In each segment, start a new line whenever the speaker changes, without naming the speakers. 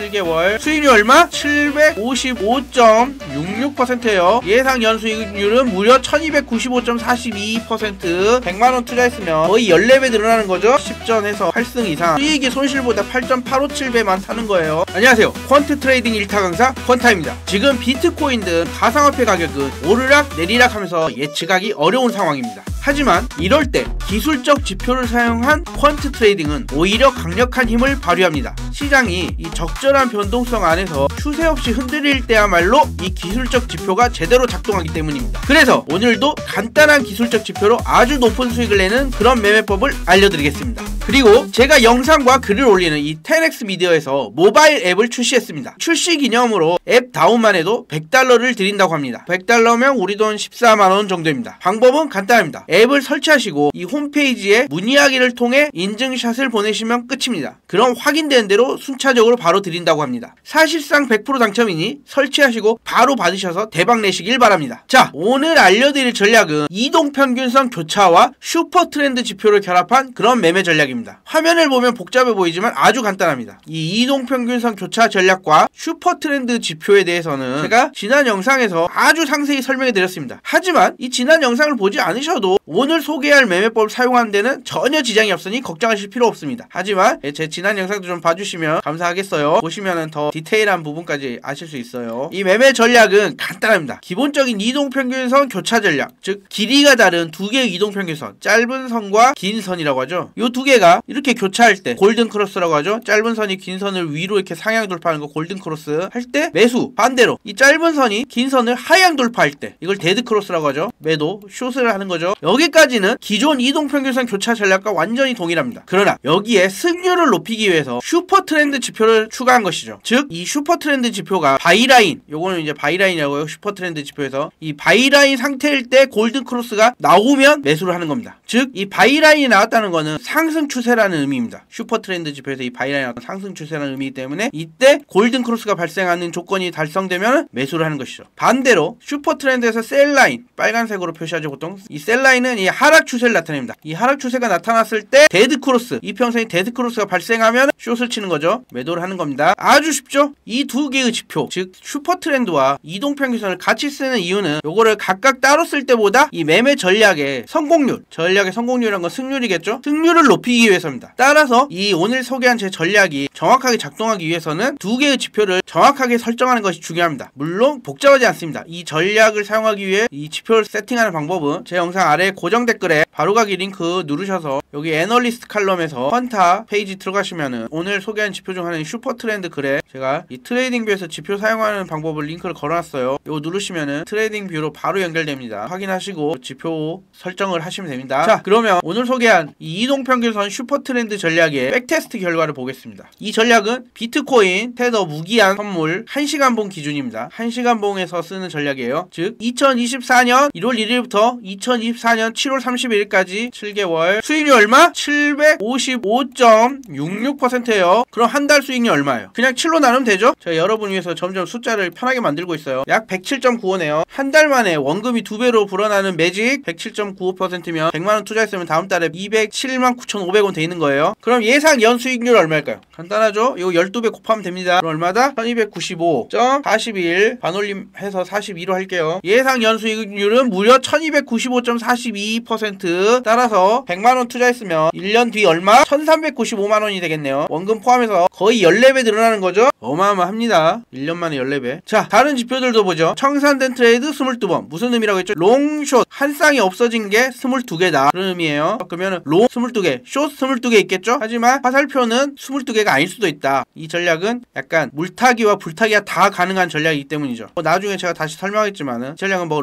7개월 수익률 얼마? 755.66%예요. 예상 연수익률은 무려 1295.42%. 100만원 투자했으면 거의 14배 늘어나는 거죠. 10전에서 8승 이상. 수익이 손실보다 8.857배만 사는 거예요. 안녕하세요, 퀀트 트레이딩 1타 강사 퀀타입니다. 지금 비트코인 등 가상화폐 가격은 오르락 내리락 하면서 예측하기 어려운 상황입니다. 하지만 이럴 때 기술적 지표를 사용한 퀀트 트레이딩은 오히려 강력한 힘을 발휘합니다. 시장이 이 적절한 변동성 안에서 추세 없이 흔들릴 때야말로 이 기술적 지표가 제대로 작동하기 때문입니다. 그래서 오늘도 간단한 기술적 지표로 아주 높은 수익을 내는 그런 매매법을 알려드리겠습니다. 그리고 제가 영상과 글을 올리는 이 10X 미디어에서 모바일 앱을 출시했습니다. 출시 기념으로 앱 다운만 해도 $100를 드린다고 합니다. $100면 우리 돈 14만원 정도입니다. 방법은 간단합니다. 앱을 설치하시고 이 홈페이지에 문의하기를 통해 인증샷을 보내시면 끝입니다. 그럼 확인된 대로 순차적으로 바로 드린다고 합니다. 사실상 100% 당첨이니 설치하시고 바로 받으셔서 대박 내시길 바랍니다. 자, 오늘 알려드릴 전략은 이동평균선 교차와 슈퍼트렌드 지표를 결합한 그런 매매 전략입니다. 화면을 보면 복잡해 보이지만 아주 간단합니다. 이 이동평균선 교차 전략과 슈퍼트렌드 지표에 대해서는 제가 지난 영상에서 아주 상세히 설명해 드렸습니다. 하지만 이 지난 영상을 보지 않으셔도 오늘 소개할 매매법을 사용하는 데는 전혀 지장이 없으니 걱정하실 필요 없습니다. 하지만 제 지난 영상도 좀 봐주시면 감사하겠어요. 보시면 더 디테일한 부분까지 아실 수 있어요. 이 매매 전략은 간단합니다. 기본적인 이동평균선 교차 전략, 즉 길이가 다른 두 개의 이동평균선, 짧은 선과 긴 선이라고 하죠. 이 두 개가 이렇게 교차할 때 골든 크로스라고 하죠. 짧은 선이 긴 선을 위로 이렇게 상향 돌파하는 거 골든 크로스 할 때 매수, 반대로 이 짧은 선이 긴 선을 하향 돌파할 때 이걸 데드 크로스라고 하죠. 매도, 숏을 하는 거죠. 여기까지는 기존 이동평균선 교차 전략과 완전히 동일합니다. 그러나 여기에 승률을 높이기 위해서 슈퍼트렌드 지표를 추가한 것이죠. 즉 이 슈퍼트렌드 지표가 바이라인, 요거는 이제 바이라인이라고 해요. 슈퍼트렌드 지표에서 이 바이라인 상태일 때 골든 크로스가 나오면 매수를 하는 겁니다. 즉 이 바이라인이 나왔다는 거는 상승 추세라는 의미입니다. 슈퍼트렌드 지표에서 이 바이라인이 나왔던 상승 추세라는 의미이기 때문에 이때 골든 크로스가 발생하는 조건이 달성되면 매수를 하는 것이죠. 반대로 슈퍼트렌드에서 셀라인, 빨간색으로 표시하죠. 보통 이 셀라인은 이 하락 추세를 나타냅니다. 이 하락 추세가 나타났을 때 데드 크로스, 이평선이 데드 크로스가 발생하면 숏을 치는 거죠. 매도를 하는 겁니다. 아주 쉽죠? 이 두 개의 지표, 즉 슈퍼트렌드와 이동평균선을 같이 쓰는 이유는 요거를 각각 따로 쓸 때보다 이 매매 전략의 성공률, 전략의 성공률이란 건 승률이겠죠? 승률을 높이기 위해서입니다. 따라서 이 오늘 소개한 제 전략이 정확하게 작동하기 위해서는 두 개의 지표를 정확하게 설정하는 것이 중요합니다. 물론 복잡하지 않습니다. 이 전략을 사용하기 위해 이 지표를 세팅하는 방법은 제 영상 아래 고정 댓글에 바로가기 링크 누르셔서 여기 애널리스트 칼럼에서 퀀타 페이지 들어가시면은 오늘 소개한 지표 중 하나인 슈퍼트렌드 글에 제가 이 트레이딩 뷰에서 지표 사용하는 방법을 링크를 걸어놨어요. 이거 누르시면은 트레이딩 뷰로 바로 연결됩니다. 확인하시고 지표 설정을 하시면 됩니다. 자, 그러면 오늘 소개한 이 이동평균선 슈퍼트렌드 전략의 백테스트 결과를 보겠습니다. 이 전략은 비트코인 테더 무기한 선물 1시간봉 기준입니다. 1시간봉에서 쓰는 전략이에요. 즉 2024년 1월 1일부터 2024년 7월 31일까지 7개월 수익률 얼마? 755.66%예요. 그럼 한 달 수익률 얼마예요? 그냥 7로 나누면 되죠? 제가 여러분 위해서 점점 숫자를 편하게 만들고 있어요. 약 107.95네요. 한 달 만에 원금이 2배로 불어나는 매직 107.95%면 100만원 투자했으면 다음 달에 207만9,500원 돼 있는 거예요. 그럼 예상 연 수익률 얼마일까요? 간단하죠? 이거 12배 곱하면 됩니다. 그럼 얼마다? 1295.41 반올림 해서 42로 할게요. 예상 연 수익률은 무려 1295.42%. 따라서 100만원 투자했으면 1년 뒤 얼마? 1395만원이 되겠네요. 원금 포함해서 거의 14배 늘어나는 거죠? 어마어마합니다. 1년 만에 14배. 자, 다른 지표들도 보죠. 청산된 트레이드 22번. 무슨 의미라고 했죠? 롱숏 한 쌍이 없어진 게 22개다. 그런 의미예요. 그러면 롱 22개, 숏 22개 있겠죠? 하지만 화살표는 22개가 아닐 수도 있다. 이 전략은 약간 물타기와 불타기가 다 가능한 전략이기 때문이죠. 나중에 제가 다시 설명하겠지만은 전략은 뭐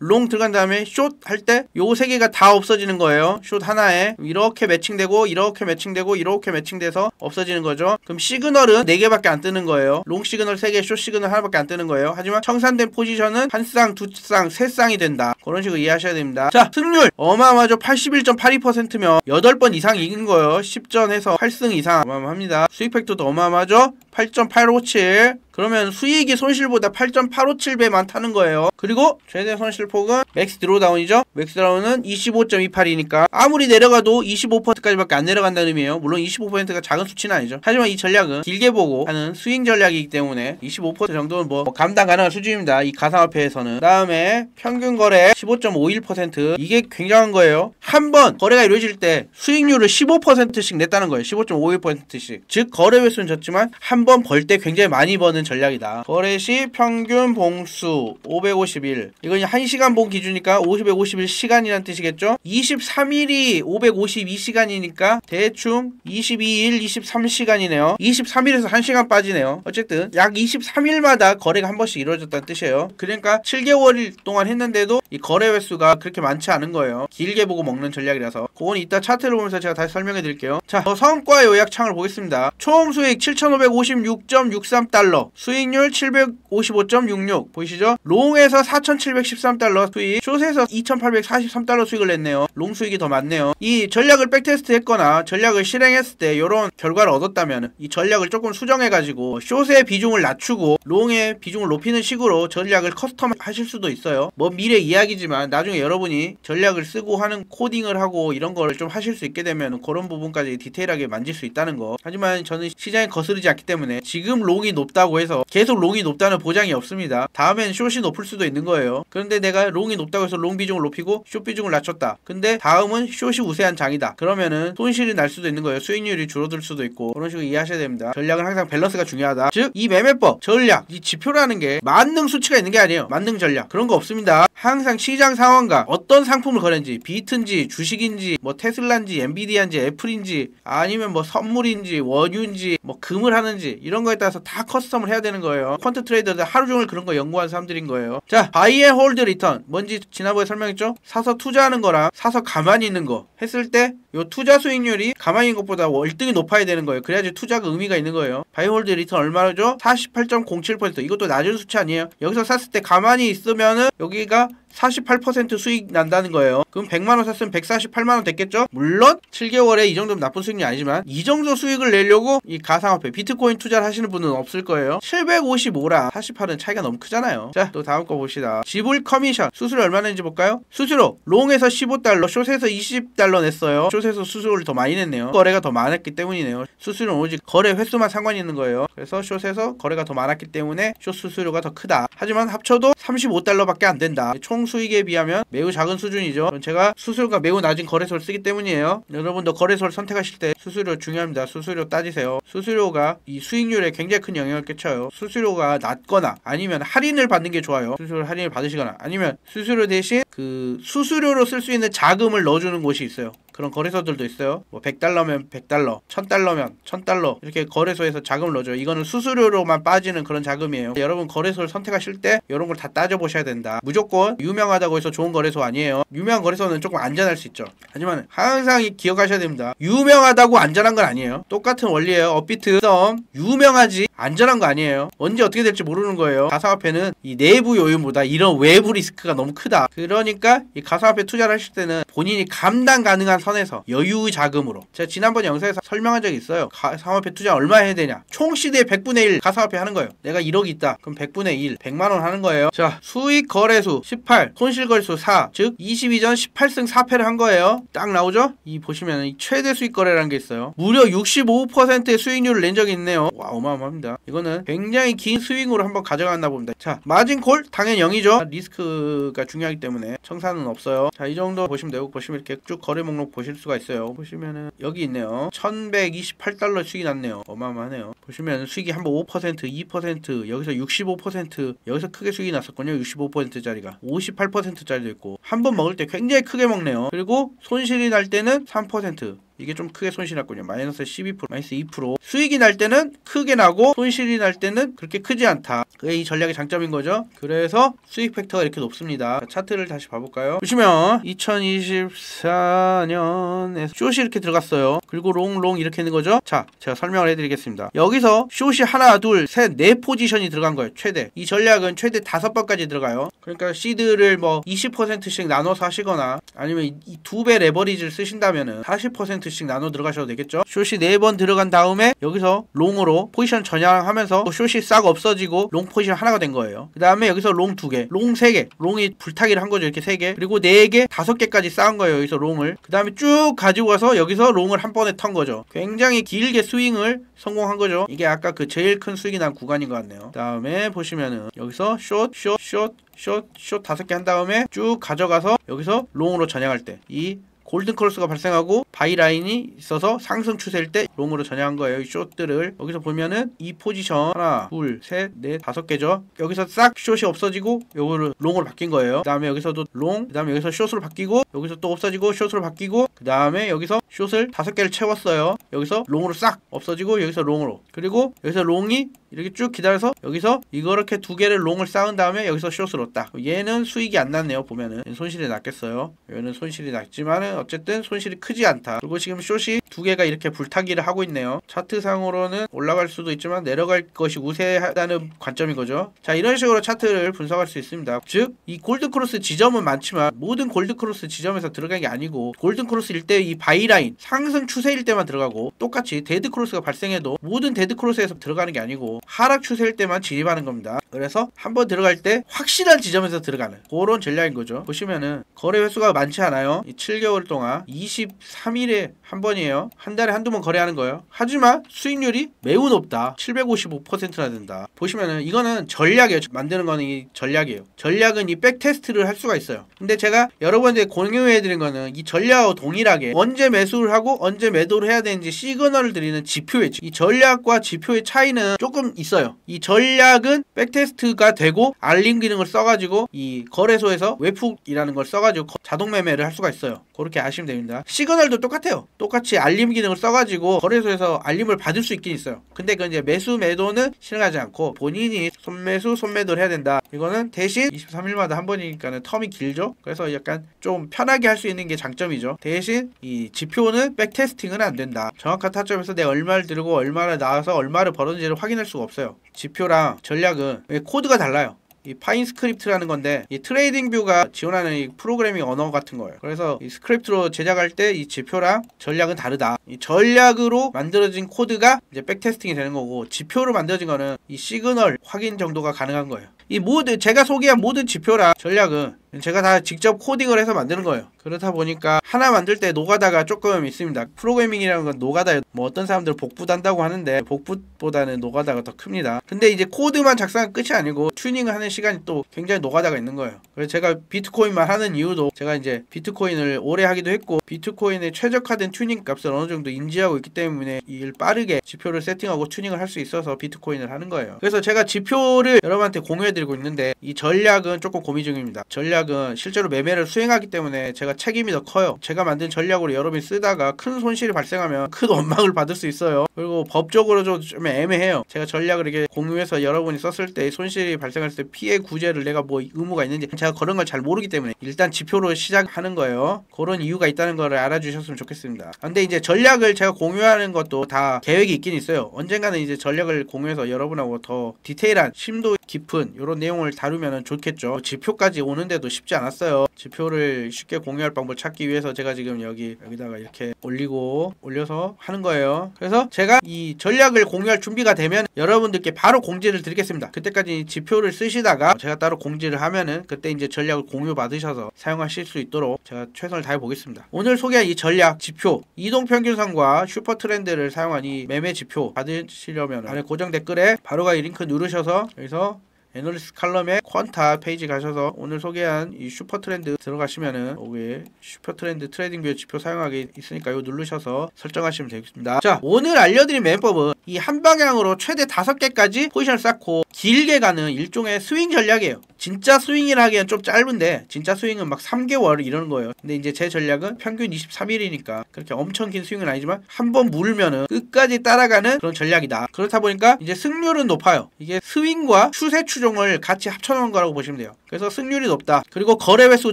롱 들어간 다음에 숏 할 때 요 세 개가 다 없어지는 거예요. 숏 하나에 이렇게 매칭되고 이렇게 매칭되고 이렇게 매칭돼서 없어지는 거죠. 그럼 시그널은 4개밖에 안 뜨는 거예요. 롱 시그널 3개, 숏 시그널 하나밖에 안 뜨는 거예요. 하지만 청산된 포지션은 한 쌍, 두 쌍, 세 쌍이 된다. 그런 식으로 이해하셔야 됩니다. 자, 승률 어마어마하죠. 81.82%면 8번 이상 이긴 거예요. 10전 해서 8승 이상 어마어마합니다. 수익 팩터도 어마어마하죠. 8.857. 그러면 수익이 손실보다 8.857배만 타는 거예요. 그리고 최대 손실폭은 맥스 드로다운이죠. 맥스 드로다운은 25.28이니까 아무리 내려가도 25%까지밖에 안 내려간다는 의미예요. 물론 25%가 작은 수치는 아니죠. 하지만 이 전략은 길게 보고 하는 스윙 전략이기 때문에 25% 정도는 뭐 감당 가능한 수준입니다. 이 가상화폐에서는. 그 다음에 평균 거래 15.51%. 이게 굉장한 거예요. 한 번 거래가 이루어질 때 수익률을 15%씩 냈다는 거예요. 15.51%씩. 즉 거래 횟수는 졌지만 한 번 벌 때 굉장히 많이 버는 전략이다. 거래 시 평균 봉수 551. 이건 1시간 봉 기준이니까 551시간이라는 뜻이겠죠. 23일이 552시간이니까 대충 22일 23시간이네요. 23일에서 1시간 빠지네요. 어쨌든 약 23일마다 거래가 한 번씩 이루어졌다는 뜻이에요. 그러니까 7개월 동안 했는데도 이 거래 횟수가 그렇게 많지 않은 거예요. 길게 보고 먹는 전략이라서. 그건 이따 차트를 보면서 제가 다시 설명해 드릴게요. 자, 성과 요약창을 보겠습니다. 총 수익 7,556.63달러, 수익률 755.66. 보이시죠? 롱에서 4,713달러 수익, 숏에서 2,843달러 수익을 냈네요. 롱 수익이 더 많네요. 이 전략을 백테스트 했거나 전략을 실행했을 때 이런 결과를 얻었다면 이 전략을 조금 수정해가지고 숏의 비중을 낮추고 롱의 비중을 높이는 식으로 전략을 커스텀 하실 수도 있어요. 뭐 미래 이야기지만 나중에 여러분이 전략을 쓰고 하는 코딩을 하고 이런 거를 좀 하실 수 있게 되면 그런 부분까지 디테일하게 만질 수 있다는 거. 하지만 저는 시장에 거스르지 않기 때문에 지금 롱이 높다고 해서 계속 롱이 높다는 보장이 없습니다. 다음엔 숏이 높을 수도 있는 거예요. 그런데 내가 롱이 높다고 해서 롱 비중을 높이고 숏 비중을 낮췄다. 근데 다음은 숏이 우세한 장이다. 그러면은 손실이 날 수도 있는 거예요. 수익률이 줄어들 수도 있고. 그런 식으로 이해하셔야 됩니다. 전략은 항상 밸런스가 중요하다. 즉 이 매매법, 전략, 이 지표라는 게 만능 수치가 있는 게 아니에요. 만능 전략 그런 거 없습니다. 항상 시장 상황과 어떤 상품을 거래인지, 비트인지 주식인지 뭐 테슬라인지 엔비디아인지 애플인지 아니면 뭐 선물인지 원유인지 뭐 금을 하는지 이런 거에 따라서 다 커스텀을 해야 되는 거예요. 퀀트 트레이더들 하루 종일 그런 거 연구하는 사람들인 거예요. 자, 바이 앤 홀드 리턴 뭔지 지난번에 설명했죠? 사서 투자하는 거랑 사서 가만히 있는 거 했을 때 요 투자 수익률이 가만히 있는 것보다 월등히 높아야 되는 거예요. 그래야지 투자가 의미가 있는 거예요. 바이 홀드 리턴 얼마죠? 48.07%. 이것도 낮은 수치 아니에요. 여기서 샀을 때 가만히 있으면은 여기가 48% 수익 난다는 거예요. 그럼 100만원 샀으면 148만원 됐겠죠? 물론 7개월에 이 정도면 나쁜 수익이 아니지만 이 정도 수익을 내려고 이 가상화폐 비트코인 투자를 하시는 분은 없을 거예요. 755랑 48은 차이가 너무 크잖아요. 자, 또 다음 거 봅시다. 지불 커미션 수수료 얼마나 냈는지 볼까요? 수수료 롱에서 15달러 숏에서 20달러 냈어요. 숏에서 수수료를 더 많이 냈네요. 거래가 더 많았기 때문이네요. 수수료는 오직 거래 횟수만 상관이 있는 거예요. 그래서 숏에서 거래가 더 많았기 때문에 숏 수수료가 더 크다. 하지만 합쳐도 35달러밖에 안 된다. 총 수익에 비하면 매우 작은 수준이죠. 제가 수수료가 매우 낮은 거래소를 쓰기 때문이에요. 여러분도 거래소를 선택하실 때 수수료 중요합니다. 수수료 따지세요. 수수료가 이 수익률에 굉장히 큰 영향을 끼쳐요. 수수료가 낮거나 아니면 할인을 받는 게 좋아요. 수수료 할인을 받으시거나 아니면 수수료 대신 그 수수료로 쓸 수 있는 자금을 넣어주는 곳이 있어요. 그런 거래소들도 있어요. 뭐 100달러면 100달러, 1000달러면 1000달러 이렇게 거래소에서 자금을 넣어줘요. 이거는 수수료로만 빠지는 그런 자금이에요. 여러분 거래소를 선택하실 때 이런 걸 다 따져보셔야 된다. 무조건 유명하다고 해서 좋은 거래소 아니에요. 유명한 거래소는 조금 안전할 수 있죠. 하지만 항상 기억하셔야 됩니다. 유명하다고 안전한 건 아니에요. 똑같은 원리예요. 업비트, 썸 유명하지 안전한 거 아니에요. 언제 어떻게 될지 모르는 거예요. 가상화폐는 이 내부 요인보다 이런 외부 리스크가 너무 크다. 그러니까 이 가상화폐 투자를 하실 때는 본인이 감당 가능한 선에서 여유 자금으로 제가 지난번 영상에서 설명한 적이 있어요. 가상화폐 투자 얼마 해야 되냐. 총 시대의 100분의 1 가상화폐 하는 거예요. 내가 1억 있다. 그럼 100분의 1 100만원 하는 거예요. 자, 수익 거래수 18 손실 거래수 4 즉 22전 18승 4패를 한 거예요. 딱 나오죠? 이 보시면 이 최대 수익 거래라는 게 있어요. 무려 65%의 수익률을 낸 적이 있네요. 와, 어마어마합니다. 이거는 굉장히 긴 스윙으로 한번 가져갔나 봅니다. 자, 마진콜 당연히 0이죠. 리스크가 중요하기 때문에 청산은 없어요. 자, 이 정도 보시면 되고 보시면 이렇게 쭉 거래 목록 보실 수가 있어요. 보시면은 여기 있네요. 1128달러 수익이 났네요. 어마어마하네요. 보시면 수익이 한번 5%, 2%, 여기서 65%, 여기서 크게 수익이 났었군요. 65%짜리가 58%짜리도 있고 한 번 먹을 때 굉장히 크게 먹네요. 그리고 손실이 날 때는 3%. 이게 좀 크게 손실 났군요. 마이너스 12%, 마이너스 2%. 수익이 날 때는 크게 나고 손실이 날 때는 그렇게 크지 않다. 그게 이 전략의 장점인 거죠. 그래서 수익 팩터가 이렇게 높습니다. 차트를 다시 봐볼까요? 보시면 2024년에 숏이 이렇게 들어갔어요. 그리고 롱 이렇게 있는 거죠. 자, 제가 설명을 해드리겠습니다. 여기서 숏이 하나, 둘, 셋, 네 포지션이 들어간 거예요. 최대. 이 전략은 최대 5번까지 들어가요. 그러니까 시드를 뭐 20%씩 나눠서 하시거나 아니면 이 2배 레버리지를 쓰신다면은 40% 포인트씩 나눠 들어가셔도 되겠죠. 숏이 4번 들어간 다음에 여기서 롱으로 포지션 전향하면서 숏이 싹 없어지고 롱 포지션 하나가 된 거예요. 그 다음에 여기서 롱 2개, 롱 3개, 롱이 불타기를 한 거죠. 이렇게 3개, 그리고 4개, 5개까지 쌓은 거예요. 여기서 롱을. 그 다음에 쭉 가지고 와서 여기서 롱을 한 번에 턴 거죠. 굉장히 길게 스윙을 성공한 거죠. 이게 아까 그 제일 큰 스윙이 난 구간인 것 같네요. 그 다음에 보시면은 여기서 숏 5개 한 다음에 쭉 가져가서 여기서 롱으로 전향할 때 이 골든 크로스가 발생하고 바이 라인이 있어서 상승 추세일 때 롱으로 전향한 거예요. 이 숏들을 여기서 보면은 이 포지션 하나, 둘, 셋, 넷, 5개죠. 여기서 싹 숏이 없어지고 요거를 롱으로 바뀐 거예요. 그 다음에 여기서도 롱, 그 다음에 여기서 숏으로 바뀌고 여기서 또 없어지고 숏으로 바뀌고 그 다음에 여기서 숏을 5개를 채웠어요. 여기서 롱으로 싹 없어지고 여기서 롱으로, 그리고 여기서 롱이 이렇게 쭉 기다려서 여기서 이렇게 2개를 롱을 쌓은 다음에 여기서 숏으로 딱. 얘는 수익이 안 났네요. 보면은 손실이 났겠어요. 얘는 손실이 났지만은 어쨌든 손실이 크지 않다. 그리고 지금 숏이 2개가 이렇게 불타기를 하고 있네요. 차트상으로는 올라갈 수도 있지만 내려갈 것이 우세하다는 관점인 거죠. 자, 이런 식으로 차트를 분석할 수 있습니다. 즉 이 골든크로스 지점은 많지만 모든 골든크로스 지점에서 들어간 게 아니고 골든크로스일 때 이 바이라인 상승 추세일 때만 들어가고, 똑같이 데드크로스가 발생해도 모든 데드크로스에서 들어가는 게 아니고 하락 추세일 때만 진입하는 겁니다. 그래서 한번 들어갈 때 확실한 지점에서 들어가는 그런 전략인 거죠. 보시면은 거래 횟수가 많지 않아요. 이 7개월 동안 23일에 한 번이에요. 한 달에 한두 번 거래하는 거예요. 하지만 수익률이 매우 높다. 755%나 된다. 보시면은 이거는 전략이에요. 만드는 거는 이 전략이에요. 전략은 이 백테스트를 할 수가 있어요. 근데 제가 여러분한테 공유해드린 거는 이 전략하고 동일하게 언제 매수를 하고 언제 매도를 해야 되는지 시그널을 드리는 지표예요. 이 전략과 지표의 차이는 조금 있어요. 이 전략은 백테스트가 되고 알림 기능을 써가지고 이 거래소에서 웹훅이라는 걸 써가지고 자동 매매를 할 수가 있어요. 그렇게 아시면 됩니다. 시그널도 똑같아요. 똑같이 알림 기능을 써가지고 거래소에서 알림을 받을 수 있긴 있어요. 근데 그 이제 매수 매도는 실행하지 않고 본인이 손매수 손매도를 해야 된다. 이거는 대신 23일마다 한 번이니까는 텀이 길죠. 그래서 약간 좀 편하게 할 수 있는 게 장점이죠. 대신 이 지표는 백테스팅은 안 된다. 정확한 타점에서 내가 얼마를 들고 얼마를 나와서 얼마를 벌었는지를 확인할 수가 없어요. 지표랑 전략은 코드가 달라요. 이 파인 스크립트라는 건데 이 트레이딩 뷰가 지원하는 이 프로그래밍 언어 같은 거예요. 그래서 이 스크립트로 제작할 때 이 지표랑 전략은 다르다. 이 전략으로 만들어진 코드가 이제 백테스팅이 되는 거고, 지표로 만들어진 거는 이 시그널 확인 정도가 가능한 거예요. 이 모든 제가 소개한 모든 지표랑 전략은 제가 다 직접 코딩을 해서 만드는 거예요. 그렇다 보니까 하나 만들 때 노가다가 조금 있습니다. 프로그래밍이라는 건 노가다예요. 뭐 어떤 사람들은 복붙 한다고 하는데 복붙보다는 노가다가 더 큽니다. 근데 이제 코드만 작성한 끝이 아니고 튜닝을 하는 시간이 또 굉장히 노가다가 있는 거예요. 그래서 제가 비트코인만 하는 이유도 제가 이제 비트코인을 오래 하기도 했고 비트코인에 최적화된 튜닝 값을 어느 정도 인지하고 있기 때문에 이 빠르게 지표를 세팅하고 튜닝을 할 수 있어서 비트코인을 하는 거예요. 그래서 제가 지표를 여러분한테 공유해드리고 있는데 이 전략은 조금 고민 중입니다. 전략은 실제로 매매를 수행하기 때문에 제가 책임이 더 커요. 제가 만든 전략으로 여러분이 쓰다가 큰 손실이 발생하면 큰 원망을 받을 수 있어요. 그리고 법적으로도 좀 애매해요. 제가 전략을 이렇게 공유해서 여러분이 썼을 때 손실이 발생했을 때 피해 구제를 내가 뭐 의무가 있는지 제가 그런 걸 잘 모르기 때문에 일단 지표로 시작하는 거예요. 그런 이유가 있다는 거를 알아주셨으면 좋겠습니다. 근데 이제 전략을 제가 공유하는 것도 다 계획이 있긴 있어요. 언젠가는 이제 전략을 공유해서 여러분하고 더 디테일한 심도 깊은 이런 내용을 다루면 좋겠죠. 지표까지 오는데도 쉽지 않았어요. 지표를 쉽게 공유할 방법을 찾기 위해서 제가 지금 여기다가 이렇게 올려서 하는 거예요. 그래서 제가 이 전략을 공유할 준비가 되면 여러분들께 바로 공지를 드리겠습니다. 그때까지 지표를 쓰시다가 제가 따로 공지를 하면은 그때 이제 전략을 공유 받으셔서 사용하실 수 있도록 제가 최선을 다해 보겠습니다. 오늘 소개한 이 전략 지표, 이동평균선과 슈퍼트렌드를 사용한 이 매매 지표 받으시려면 아래 고정 댓글에 바로가 이 링크 누르셔서 여기서 애널리스트 칼럼에 퀀타 페이지 가셔서 오늘 소개한 이 슈퍼트렌드 들어가시면은 여기 슈퍼트렌드 트레이딩 뷰 지표 사용하기 있으니까 이거 누르셔서 설정하시면 되겠습니다. 자, 오늘 알려드린 매매법은 이 한 방향으로 최대 5개까지 포지션을 쌓고 길게 가는 일종의 스윙 전략이에요. 진짜 스윙이라 하기엔 좀 짧은데 진짜 스윙은 막 3개월 이러는 거예요. 근데 이제 제 전략은 평균 23일이니까 그렇게 엄청 긴 스윙은 아니지만 한번 물으면은 끝까지 따라가는 그런 전략이다. 그렇다 보니까 이제 승률은 높아요. 이게 스윙과 추세 추종을 같이 합쳐놓은 거라고 보시면 돼요. 그래서 승률이 높다. 그리고 거래 횟수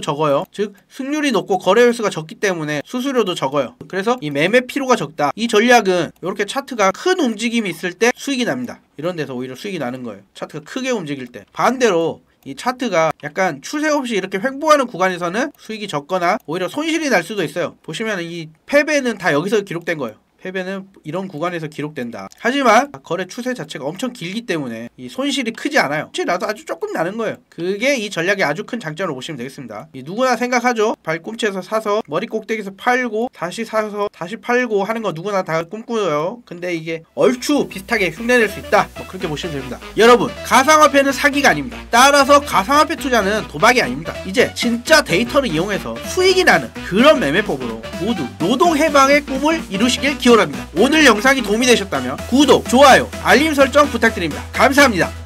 적어요. 즉 승률이 높고 거래 횟수가 적기 때문에 수수료도 적어요. 그래서 이 매매 피로가 적다. 이 전략은 이렇게 차트가 큰 움직임이 있을 때 수익이 납니다. 이런 데서 오히려 수익이 나는 거예요. 차트가 크게 움직일 때. 반대로 이 차트가 약간 추세 없이 이렇게 횡보하는 구간에서는 수익이 적거나 오히려 손실이 날 수도 있어요. 보시면 이 패배는 다 여기서 기록된 거예요. 패배는 이런 구간에서 기록된다. 하지만 거래 추세 자체가 엄청 길기 때문에 이 손실이 크지 않아요. 손실이 나도 아주 조금 나는 거예요. 그게 이 전략의 아주 큰 장점으로 보시면 되겠습니다. 누구나 생각하죠. 발꿈치에서 사서 머리 꼭대기에서 팔고 다시 사서 다시 팔고 하는 거 누구나 다 꿈꾸어요. 근데 이게 얼추 비슷하게 흉내낼 수 있다. 뭐 그렇게 보시면 됩니다. 여러분, 가상화폐는 사기가 아닙니다. 따라서 가상화폐 투자는 도박이 아닙니다. 이제 진짜 데이터를 이용해서 수익이 나는 그런 매매법으로 모두 노동 해방의 꿈을 이루시길 기원합니다. 오늘 영상이 도움이 되셨다면 구독, 좋아요, 알림 설정 부탁드립니다. 감사합니다.